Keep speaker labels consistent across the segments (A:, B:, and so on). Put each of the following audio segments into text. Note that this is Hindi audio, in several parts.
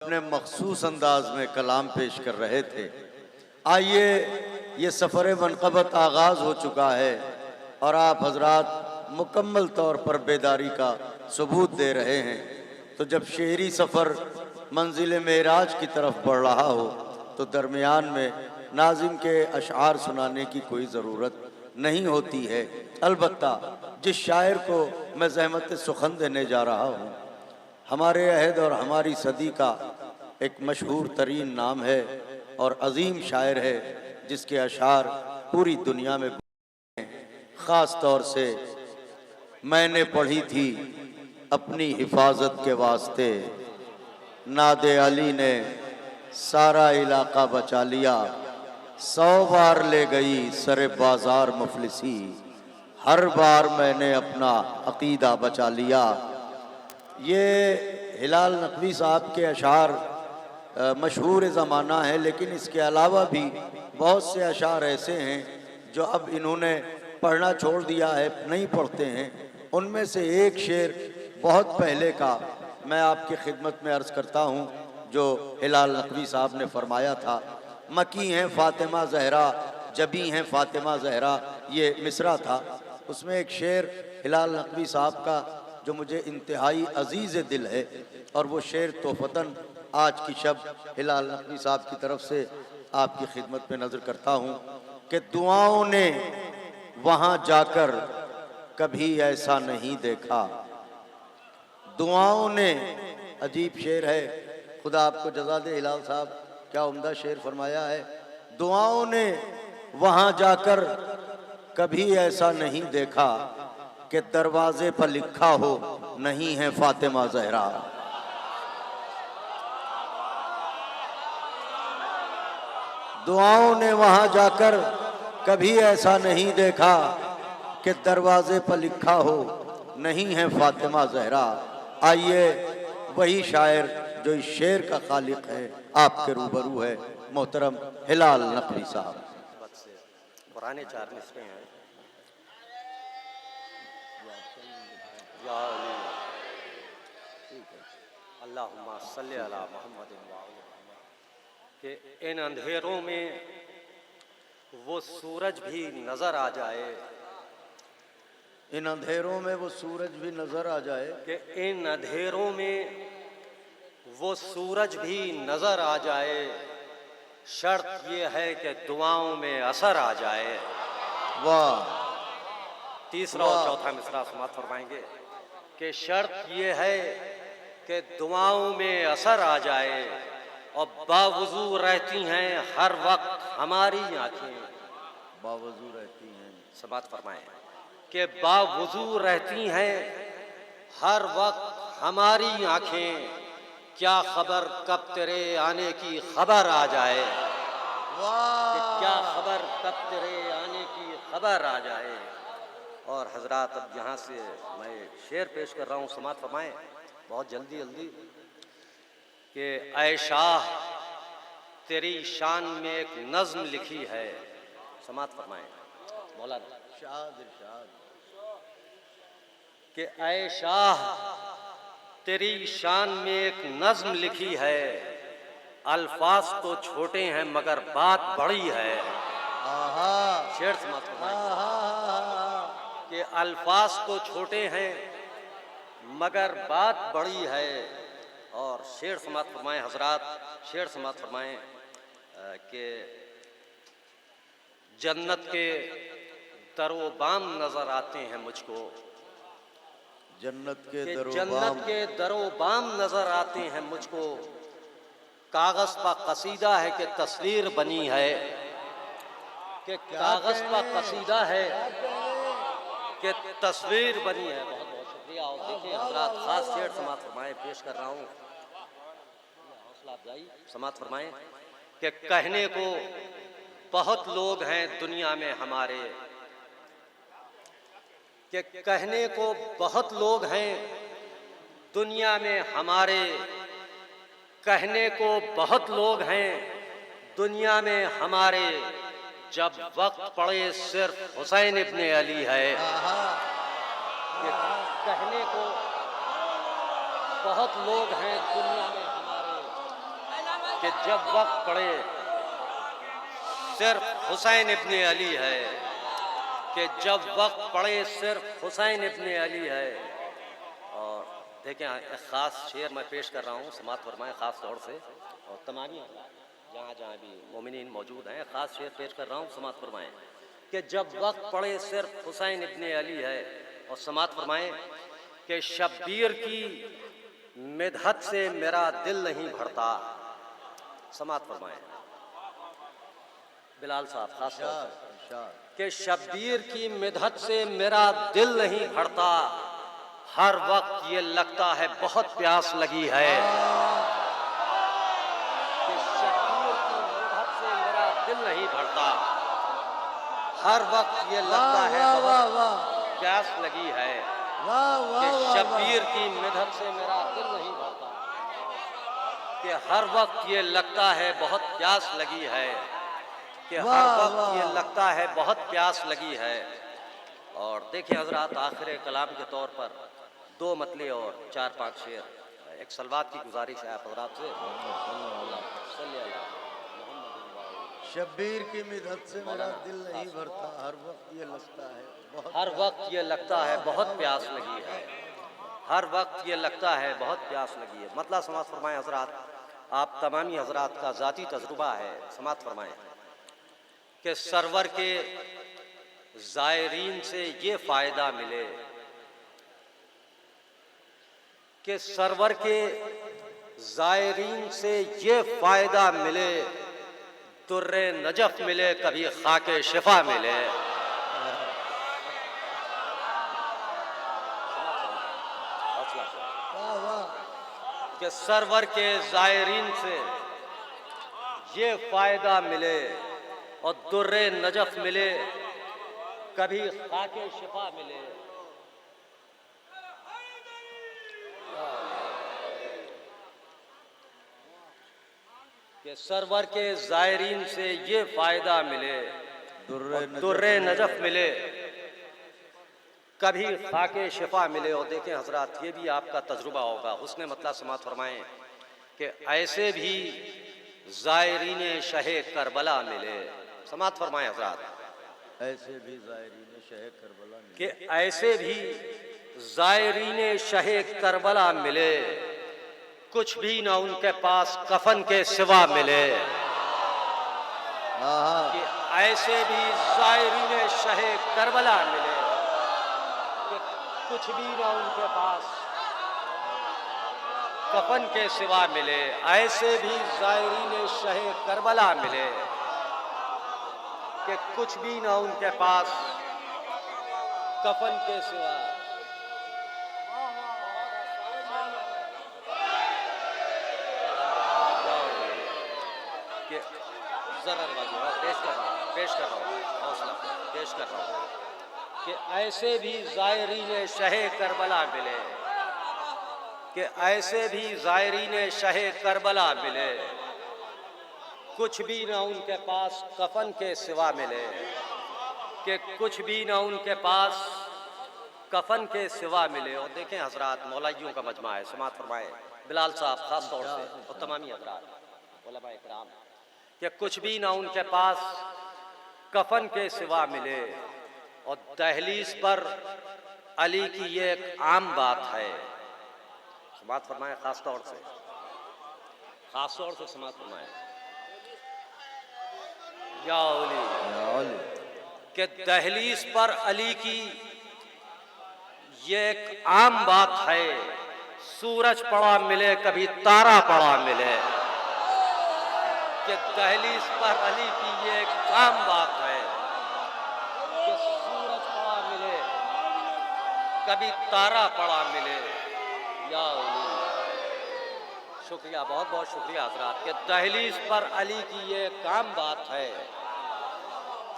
A: अपने मखसूस अंदाज में कलाम पेश कर रहे थे। आइए, ये सफ़र मनक़बत आगाज़ हो चुका है और आप हजरात मुकम्मल तौर पर बेदारी का सबूत दे रहे हैं। तो जब शेरी सफ़र मंजिल मेराज की तरफ बढ़ रहा हो तो दरमियान में नाज़िम के अशआर सुनाने की कोई ज़रूरत नहीं होती है। अलबत्ता जिस शायर को मैं ज़हमत सुखन देने जा रहा हूँ, हमारे अहद और हमारी सदी का एक मशहूर तरीन नाम है और अजीम शायर है, जिसके अशार पूरी दुनिया में ख़ास तौर से मैंने पढ़ी थी अपनी हिफाजत के वास्ते। नादे अली ने सारा इलाका बचा लिया, 100 बार ले गई सरे बाजार मुफलिसी, हर बार मैंने अपना अकीदा बचा लिया। ये हिलाल नकवी साहब के अशार मशहूर ज़माना है, लेकिन इसके अलावा भी बहुत से अशार ऐसे हैं जो अब इन्होंने पढ़ना छोड़ दिया है, नहीं पढ़ते हैं। उनमें से एक शेर बहुत पहले का मैं आपकी खिदमत में अर्ज़ करता हूँ, जो हिलाल नकवी साहब ने फरमाया था। मकी हैं फ़ातिमा ज़हरा, जबी हैं फ़ातिमा ज़हरा, ये मिसरा था। उसमें एक शेर हिलाल नकवी साहब का जो मुझे इंतहाई अजीज़ दिल है, और वो शेर तोहफ़तन आज की शब हिलाल नकवी साहब की तरफ से आपकी खिदमत में नज़र करता हूँ कि दुआओं ने वहाँ जाकर कभी ऐसा नहीं देखा। दुआओं ने, अजीब शेर है, खुदा आपको जज़ा दे हिलाल साहब, क्या उम्दा शेर फरमाया है। दुआओं ने वहाँ जाकर कभी ऐसा नहीं देखा कि दरवाजे पर लिखा हो नहीं है फ़ातिमा ज़हरा। दुआओं ने वहाँ जाकर कभी ऐसा नहीं देखा कि दरवाजे पर लिखा हो नहीं है फ़ातिमा ज़हरा। आइए, वही शायर जो इस शेर का खालिक है आपके रूबरू है, मोहतरम हिलाल नकवी साहब।
B: पुराने 4 मिसरे हैं। अल्लाहुम्मा सल्ली अला मुहम्मद कि इन अंधेरों में वो सूरज भी नजर आ जाए,
A: इन अंधेरों में वो सूरज भी नजर आ जाए,
B: कि इन अंधेरों में वो सूरज भी नजर आ जाए, शर्त ये है कि दुआओं में असर आ जाए।
A: वाह।
B: तीसरा और चौथा मिसरा समाप्त फरमाएंगे कि शर्त ये है कि दुआओं में असर आ जाए और बावजू रहती हैं हर वक्त हमारी आंखें।
A: बावजू रहती हैं,
B: समाप्त फरमाएं कि बावजू रहती हैं हर वक्त हमारी आंखें, क्या खबर कब तेरे आने की खबर आ जाए। कि क्या खबर कब तेरे आने की खबर आ जाए। और हजरात, अब यहाँ से मैं शेर पेश कर रहा हूँ, समाप्त फरमाएं बहुत जल्दी जल्दी कि ऐ शाह तेरी शान में एक नज्म लिखी है। समाप्त फरमाएं मौलाना
A: इरशाद इरशाद
B: कि ऐ शाह तेरी शान में एक नज्म लिखी है, अल्फाज तो छोटे हैं मगर बात बड़ी है। शेर समाप्त फरमाएं कि अल्फाज तो छोटे हैं मगर बात बड़ी है। और शेर समाप्त फरमाएं हजरात, शेर समाप्त फरमाएं कि जन्नत के दरो बाम नजर आते हैं मुझको,
A: जन्नत के
B: दरो बाम नजर आते हैं मुझको, कागज पर कसीदा है कि तस्वीर बनी है। कि कागज पर कसीदा है कि तस्वीर बनी है। बहुत बहुत शुक्रिया। और देखिए हजरात, खास शेर समाप्त फरमाएं पेश कर रहा हूँ, हौसला अफजाई समाप्त फरमाएं कि कहने को बहुत लोग हैं दुनिया में हमारे, कि कहने को बहुत लोग हैं दुनिया में हमारे, कहने को बहुत लोग हैं दुनिया में हमारे, जब वक्त पड़े सिर्फ हुसैन इब्ने अली है। ये कहने को बहुत लोग हैं दुनिया में हमारे, कि जब वक्त पड़े सिर्फ हुसैन इब्ने अली है, कि जब वक्त पड़े सिर्फ हुसैन इब्ने अली है। और देखें एक ख़ास शेर मैं पेश कर रहा हूँ, समात फरमाएं ख़ास तौर से, और तमामी जहाँ जहाँ भी मोमिनीन मौजूद हैं, ख़ास शेर पेश कर रहा हूँ, समात फरमाएं कि जब वक्त पड़े सिर्फ हुसैन इब्ने अली है। और समात फरमाएं कि शब्बीर की मिदहत से मेरा दिल नहीं भरता। समात फरमाएं बिलाल साहब खास तौर से कि शब्बीर की मिदहत से मेरा दिल नहीं भरता, हर वक्त ये लगता है बहुत प्यास लगी है। कि शब्बीर की मिदहत से मेरा दिल नहीं भरता, हर वक्त ये लगता है बहुत प्यास लगी है। कि शब्बीर की मिदहत से मेरा दिल नहीं भरता, कि हर वक्त ये लगता है बहुत प्यास लगी है, कि हर वक्त ये लगता है बहुत प्यास लगी है। और देखिए हजरात, आखिर कलाम के तौर पर दो मतले और 4-5 शेर, एक सलवात की गुजारिश है आप हजरात से।
A: शब्बीर की मिदहत से मेरा दिल नहीं भरता, हर वक्त ये लगता है बहुत,
B: हर वक्त ये लगता है बहुत प्यास लगी है, हर वक्त ये लगता है बहुत प्यास लगी है। मतलब समात फरमाएं हजरात, आप तमामी हजरात का ज़ाती तजुर्बा है। समात फरमाएं कि सरवर के ज़ायरीन से ये फ़ायदा मिले, कि सरवर के ज़ायरीन से ये फ़ायदा मिले, दुर्रे नजफ मिले कभी खाके शिफा मिले। कि सरवर के ज़ायरीन से ये फ़ायदा मिले और दुर्रे नजफ मिले कभी खाके शिफा मिले। कि सरवर के ज़ायरीन से ये फ़ायदा मिले, दुर्रे नजफ मिले कभी खाके शिफा मिले। और देखें हजरात, ये भी आपका तजुर्बा होगा, हुस्ने मतलब समात फरमाएं कि ऐसे भी ज़ायरीन शहे करबला मिले। समात फरमाएं हजरात,
A: ऐसे भी ज़ायरीन शहे करबला मिले,
B: कि ऐसे भी ज़ायरीन शहे करबला मिले, कुछ भी ना उनके पास कफन के सिवा मिले। कि ऐसे भी ज़ायरीन शहे करबला मिले, कि कुछ भी ना उनके पास कफन के सिवा मिले। ऐसे भी ज़ायरीन शहे करबला मिले, कि कुछ भी ना उनके पास कफन के सिवा। पेश कर रहा हूँ हौसला पेश कर रहा हूँ कि ऐसे भी ज़ायरीन शहे करबला मिले, कि ऐसे भी ज़ायरीन शहे करबला मिले, कुछ भी ना उनके पास कफन के सिवा मिले। कि कुछ भी ना उनके पास कफन के सिवा मिले। और देखें हजरात, मौलाइयों का मजमा है। समात फरमाए बिलाल साहब खास तौर से और तमामी हजरात उलमा इकराम, कि कुछ भी ना उनके पास कफन के सिवा मिले। और दहलीज पर अली की ये एक आम बात है। समात फरमाए खास तौर से समात फरमाए या अली, कि दहलीज पर अली की ये एक आम बात है, सूरज पड़ा मिले कभी तारा पड़ा मिले। कि दहलीज पर अली की ये एक आम बात है, कि सूरज पड़ा मिले कभी तारा पड़ा मिले। या अली, शुक्रिया, बहुत बहुत शुक्रिया हजरात। कि दहलीज पर अली की ये एक आम बात है,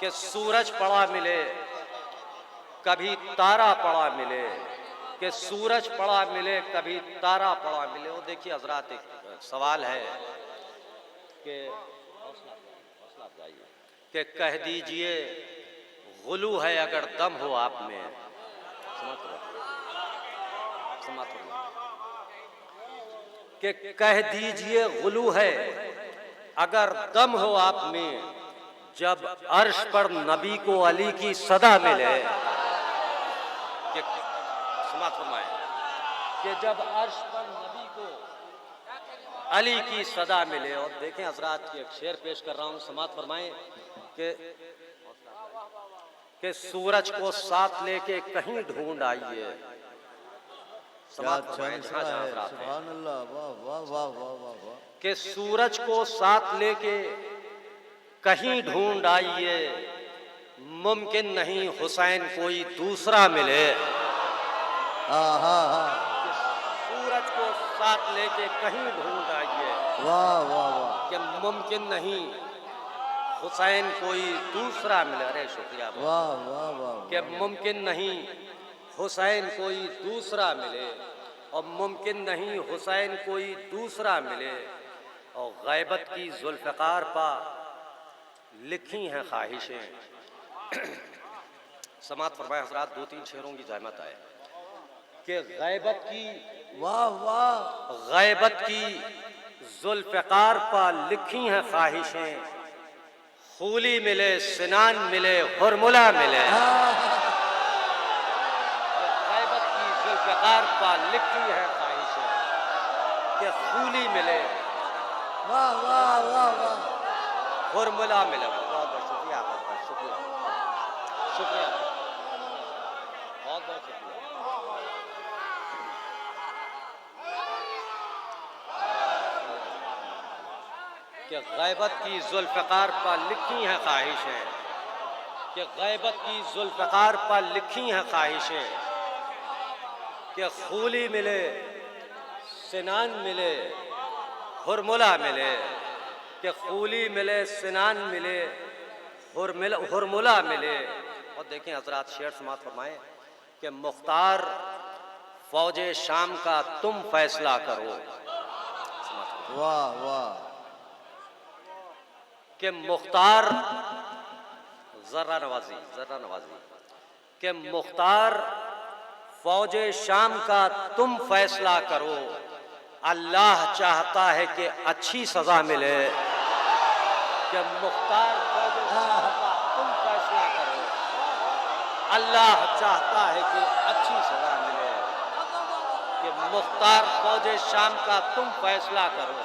B: कि सूरज पड़ा मिले कभी तारा पड़ा मिले, कि सूरज पड़ा मिले कभी तारा पड़ा मिले। और देखिए हजरात, एक सवाल है कि हौसला अफजाई, कि कह दीजिए गुलू है अगर दम हो आप में। कि कह दीजिए गुलू है अगर दम हो आप में, जब अर्श पर नबी को अली की सदा मिले, कि समात फरमाए कि जब अर्श पर नबी को अली की सदा मिले। और देखें हजरात की एक शेर पेश कर रहा हूँ, समात फरमाए कि सूरज को साथ लेके कहीं ढूंढ आइए। समात फरमाए जहाँ जहाँ हजरात हैं।
A: सुभान अल्लाह, वाह वाह वाह वाह वाह वाह।
B: कि सूरज को साथ लेके कहीं ढूंढ आइए, मुमकिन नहीं हुसैन कोई दूसरा मिले। सूरज को साथ लेके कहीं ढूंढ आइए,
A: वाह वाह वाह,
B: कि मुमकिन नहीं हुसैन कोई दूसरा मिले। अरे शुक्रिया।
A: वाह वाह वाह,
B: कि मुमकिन नहीं हुसैन कोई दूसरा मिले, और मुमकिन नहीं हुसैन कोई दूसरा मिले। और गैबत की जुल्फ़िकार पा लिखी हैं ख्वाहिशें। समात फरमाए हजरात, 2-3 शेरों की जहमत आए कि गैबत की,
A: वाह वाह,
B: गैबत की जुल्फ़िकार पा लिखी हैं ख्वाहिशें। खूली मिले, सिनान मिले, हुरमुला मिले। गैबत की जुल्फ़िकार पा लिखी हैं ख्वाहिशें कि खूली मिले,
A: वाह वाह वाह वाह,
B: हुरमुला मिले। बहुत बहुत शुक्रिया आपका, शुक्रिया शुक्रिया, बहुत बहुत शुक्रिया। कि गैबत की जुल्फ़िकार पर लिखी हैं ख्वाहिशें, कि गैबत की जुल्फ़िकार पर लिखी हैं ख्वाहिशें। कि खूली मिले, सिनान मिले, हुरमुला मिले। कि खूली मिले, सिनान मिले, हुरमुला मिले। और देखें हजरात, शेर समात फरमाए कि मुख्तार फौजे शाम का तुम फैसला करो।
A: वाह वाह,
B: कि मुख्तार, जर्रा नवाजी कि मुख्तार फौजे शाम का तुम फैसला करो। अल्लाह चाहता है कि अच्छी सजा मिले। कि मुख्तार फौजे शाम का तुम फैसला करो, अल्लाह चाहता है कि अच्छी सजा मिले। कि मुख्तार फौजे शाम का तुम फैसला करो,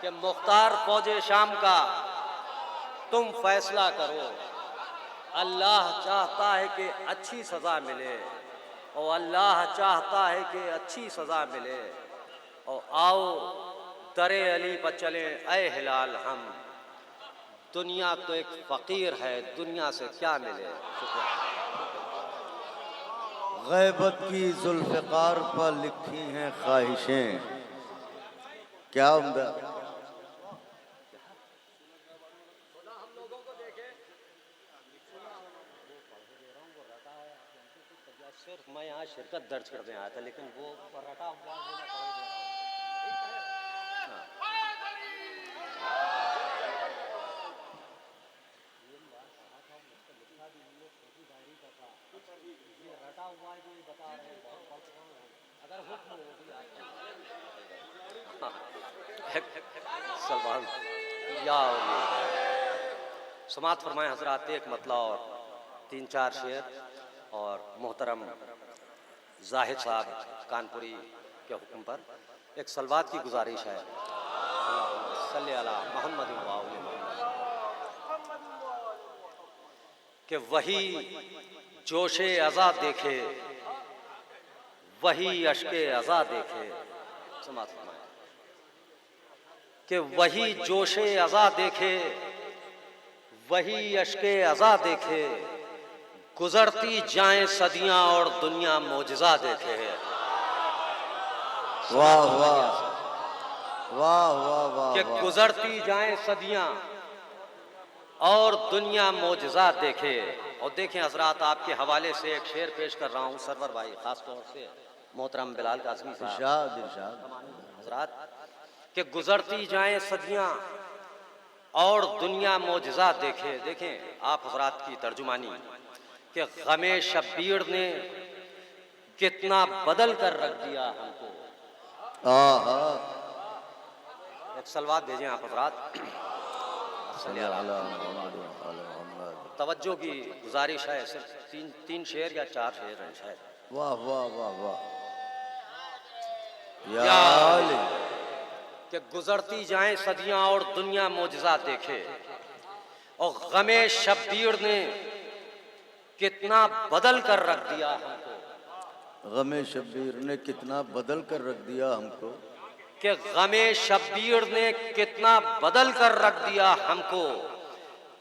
B: कि मुख्तार फौजे शाम का तुम फैसला करो। अल्लाह चाहता है कि अच्छी सज़ा मिले, और अल्लाह चाहता है कि अच्छी सज़ा मिले। और आओ दरे अली पर चलें ऐ हिलाल हम, दुनिया तो एक फ़कीर है, दुनिया से क्या मिले। शुक्रिया।
A: गैबत की जुल्फ़िकार पर लिखी हैं ख्वाहिशें, क्या उम्दा।
B: सिर्फ मैं यहाँ शिरकत दर्ज करने आया था, लेकिन वो रटा हुआ सलमान या समात फरमाए हजरात, एक मतला और 3-4 शेर। और मोहतरम जाहिद साहब कानपुरी के हुक्म पर एक सलवात की गुजारिश है। सल्ले अला मोहम्मद व आले मोहम्मद। कि वही जोशे अज़ा देखे, वही अश्के अज़ा देखे। समात फरमाए कि वही जोशे अज़ा देखे, वही अश्के अज़ा देखे। गुजरती जाएं सदियां और दुनिया मोजज़ा देखे।
A: वाह वाह वाह वाह वाह,
B: कि गुजरती जाएं सदियां और दुनिया मोजज़ा देखे। और देखें हजरात, आपके हवाले से एक शेर पेश कर रहा हूँ सरवर भाई, खास तौर से मोहतरम बिलाल काज़मी साहब।
A: इरशाद इरशाद।
B: हजरात कि गुजरती जाएं सदियां और दुनिया मोजज़ा देखे। देखें आप हजरात की तर्जुमानी कि गमे शब्बीर ने कितना बदल कर रख दिया हमको। एक सलवात भेजें आप हजरात। तवज्जो की गुजारिश है, सिर्फ तीन शेर या 4 शेर हैं शायद।
A: वाह वाह वाह वाह
B: या
A: या अली।
B: कि गुजरती जाएं सदियां और दुनिया मौजज़ा देखे, और गमे शब्बीर ने कितना बदल कर रख दिया हमको।
A: गमे शब्बीर ने कितना बदल कर रख दिया हमको।
B: कि गमे शब्बीर ने कितना बदल कर रख दिया हमको,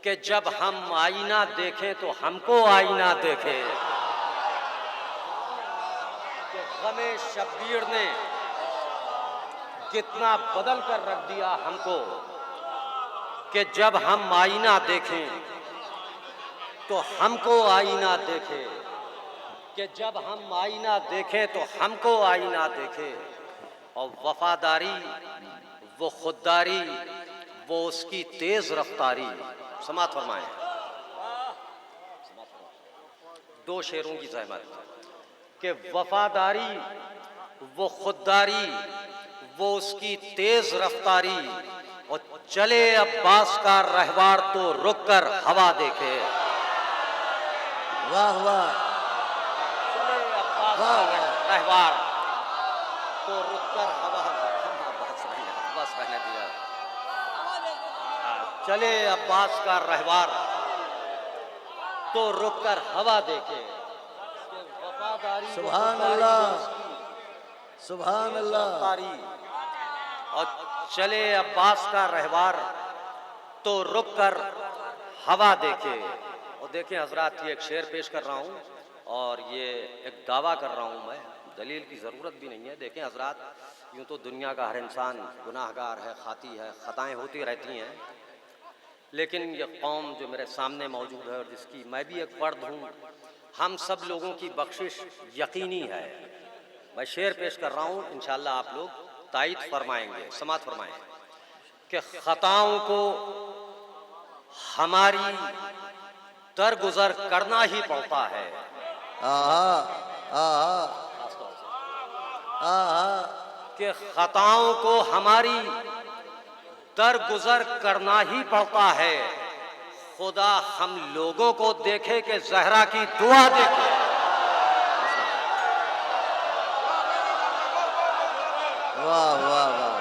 B: कि जब हम आईना देखें तो हमको आईना देखे। कि गमे शब्बीर ने कितना बदल कर रख दिया हमको, कि जब हम आईना देखें तो हमको आईना देखे। कि जब हम आईना देखें तो हमको आईना देखे। और वफादारी वो खुददारी वो उसकी तेज रफ्तारी। समात फरमाएं। 2 शेरों की ज़हमत। कि वफादारी वो खुददारी वो उसकी तेज रफ्तारी, और चले अब्बास का रहवार तो रुक कर हवा देखे।
A: वाह वाह
B: चले अब्बास का रहवार तो रुक कर हवा। बस रहने दिया। चले अब्बास का रहवार तो रुक कर हवा देखे। वफादारी
A: सुभान अल्लाह सुभान अल्लाह।
B: और चले अब्बास का रहवार तो रुक कर हवा देखे। और देखें हजरात, ये एक शेर पेश कर रहा हूँ और ये एक दावा कर रहा हूँ मैं, दलील की ज़रूरत भी नहीं है। देखें हजरात, यूँ तो दुनिया का हर इंसान गुनाहगार है, खाती है, ख़ताएँ होती रहती हैं, लेकिन ये कौम जो मेरे सामने मौजूद है और जिसकी मैं भी एक फ़र्द हूँ, हम सब लोगों की बख्शिश यकीनी है। मैं शेर पेश कर रहा हूँ, इंशाअल्लाह आप लोग तायद फरमाएंगे। समात फरमाएं कि ख़ताओं को हमारी दरगुजर करना ही पड़ता है।
A: आहा आहा आहा।
B: कि ख़ताओं को हमारी दरगुजर करना ही पड़ता है। खुदा हम लोगों को देखे कि ज़हरा की दुआ देखे।
A: वाह वाह वाह